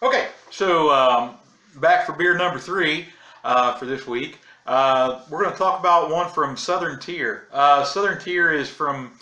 Okay, so back for beer number three for this week. We're going to talk about one from Southern Tier. Southern Tier is from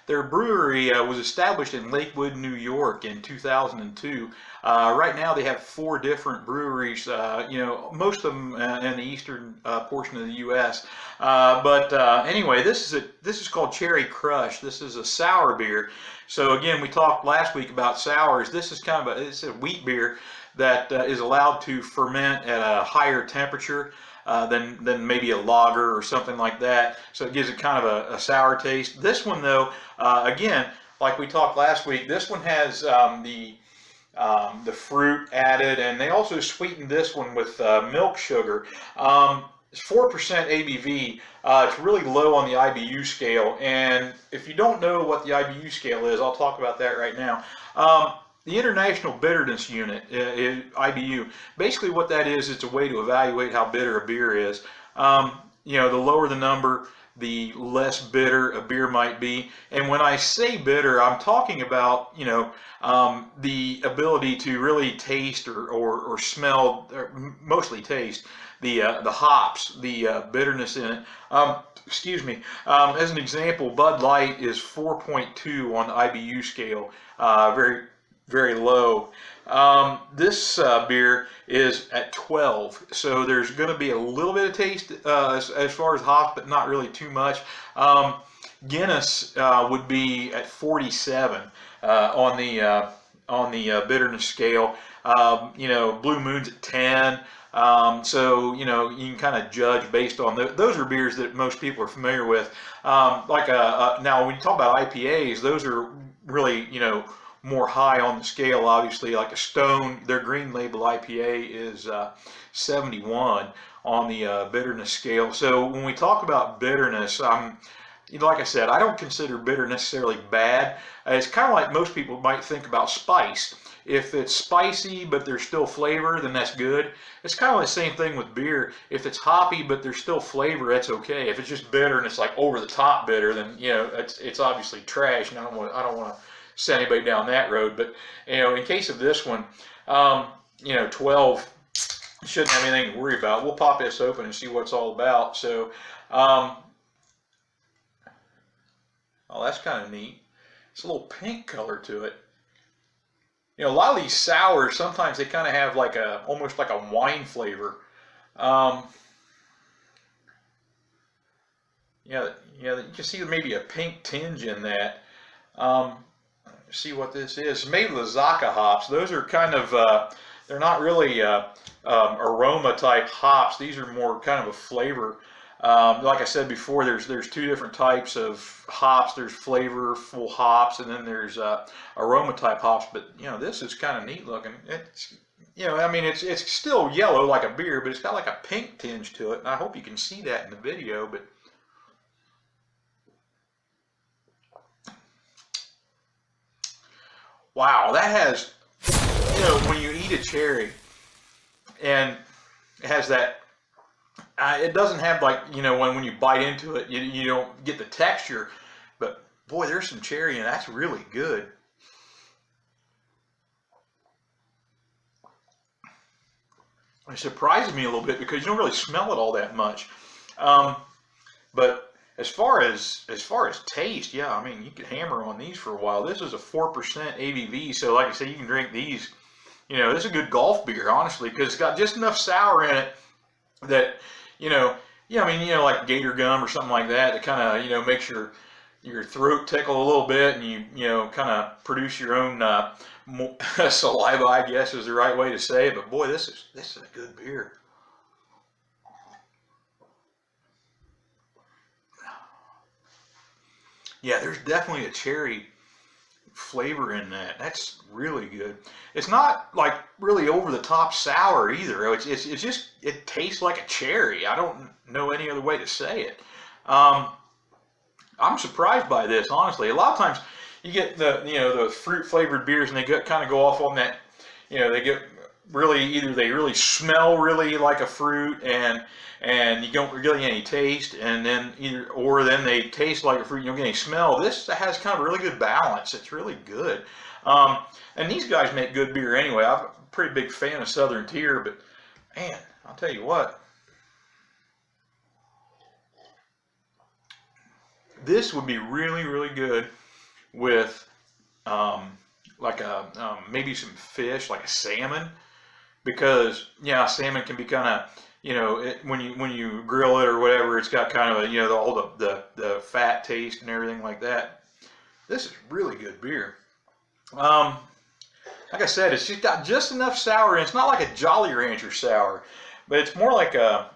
their brewery was established in Lakewood, New York in 2002. Right now they have four different breweries, most of them in the eastern portion of the U.S. But anyway, this is called Cherry Crush. This is a sour beer. So again, we talked last week about sours. This is it's a wheat beer that is allowed to ferment at a higher temperature than maybe a lager or something like that. So it gives it kind of a sour taste. This one though, again, like we talked last week, this one has the fruit added, and they also sweetened this one with milk sugar. It's 4% ABV. It's really low on the IBU scale, and if you don't know what the IBU scale is, I'll talk about that right now. The International Bitterness Unit, IBU, basically what that is, it's a way to evaluate how bitter a beer is. The lower the number, the less bitter a beer might be. And when I say bitter, I'm talking about, the ability to really taste or smell, or mostly taste, the hops, the bitterness in it. Excuse me. As an example, Bud Light is 4.2 on the IBU scale, very, very low. This beer is at 12, so there's going to be a little bit of taste as far as hops, but not really too much. Guinness would be at 47 on the bitterness scale. Blue Moon's at 10. So you can kind of judge based on those are beers that most people are familiar with. Now when you talk about IPAs, those are really more high on the scale. Obviously, like a Stone, their green label IPA is 71 on the bitterness scale. So when we talk about bitterness, like I said, I don't consider bitter necessarily bad. It's kind of like most people might think about spice. If it's spicy but there's still flavor, then that's good. It's kind of the same thing with beer. If it's hoppy but there's still flavor, that's okay. If it's just bitter and it's like over the top bitter, then it's obviously trash, and I don't want to send anybody down that road. But in case of this one, 12 shouldn't have anything to worry about. We'll pop this open and see what it's all about. So, oh, that's kind of neat. It's a little pink color to it. A lot of these sours, sometimes they kind of have almost like a wine flavor. You can see maybe a pink tinge in that. See what this is. It's made with Azacca hops. Those are kind of, they're not really aroma type hops. These are more kind of a flavor. Like I said before, there's two different types of hops. There's flavorful hops, and then there's aroma type hops. But this is kind of neat looking. It's it's still yellow like a beer, but it's got like a pink tinge to it. And I hope you can see that in the video. But wow, that has, when you eat a cherry, and it has that. It doesn't have when you bite into it, you don't get the texture, but boy, there's some cherry and that's really good. It surprises me a little bit because you don't really smell it all that much. But as far as taste, yeah, you can hammer on these for a while. This is a 4% ABV, so like I say, you can drink these. This is a good golf beer, honestly, because it's got just enough sour in it that like gator gum or something like that, that kind of makes your throat tickle a little bit, and you kind of produce your own saliva, I guess is the right way to say it. But boy, this is a good beer. Yeah, there's definitely a cherry flavor in that. That's really good. It's not like really over the top sour either. It's just, it tastes like a cherry. I don't know any other way to say it. I'm surprised by this, honestly. A lot of times you get the fruit flavored beers and they kind of go off on that, they get really, either they really smell really like a fruit and you don't really get any taste, and then then they taste like a fruit and you don't get any smell. This has kind of a really good balance. It's really good. Um, and these guys make good beer anyway. I'm a pretty big fan of Southern Tier, but man, I'll tell you what, this would be really, really good with like maybe some fish, like a salmon, because yeah, salmon can be kind of, when you grill it or whatever, it's got kind of a, all the fat taste and everything like that. This is really good beer. Um, like I said, it's just got just enough sour, and it's not like a Jolly Rancher sour, but it's more like a,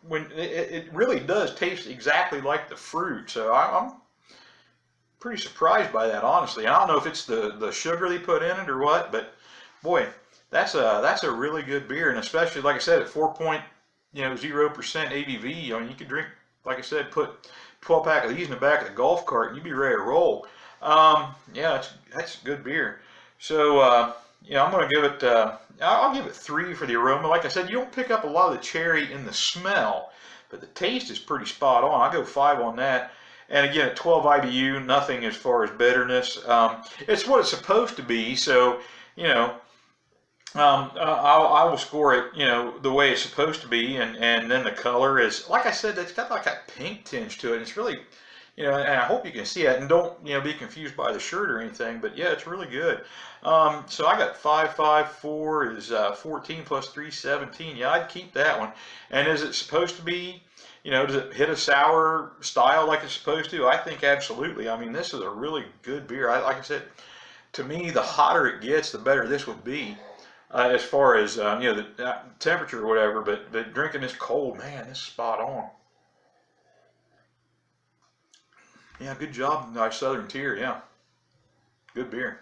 when it really does taste exactly like the fruit. So I'm pretty surprised by that, honestly. And I don't know if it's the sugar they put in it or what, but boy, that's a really good beer, and especially like I said at 4.0% ABV. I mean, you could drink, like I said, put 12 pack of these in the back of the golf cart and you'd be ready to roll. Yeah, that's good beer. So I'm going to give it. I'll give it 3 for the aroma. Like I said, you don't pick up a lot of the cherry in the smell, but the taste is pretty spot on. I go 5 on that. And again, at 12 IBU, nothing as far as bitterness. It's what it's supposed to be. So I will score it, the way it's supposed to be, and then the color is, like I said, it's got like a pink tinge to it. It's really, and I hope you can see it, and don't, be confused by the shirt or anything, but yeah, it's really good. So I got 554 is 14 plus 3, 17. Yeah, I'd keep that one. And is it supposed to be, does it hit a sour style like it's supposed to? I think absolutely. I mean, this is a really good beer. Like I said, to me, the hotter it gets, the better this would be. As far as the temperature or whatever, but drinking this cold, man, this is spot on. Yeah, good job, nice Southern Tier. Yeah, good beer.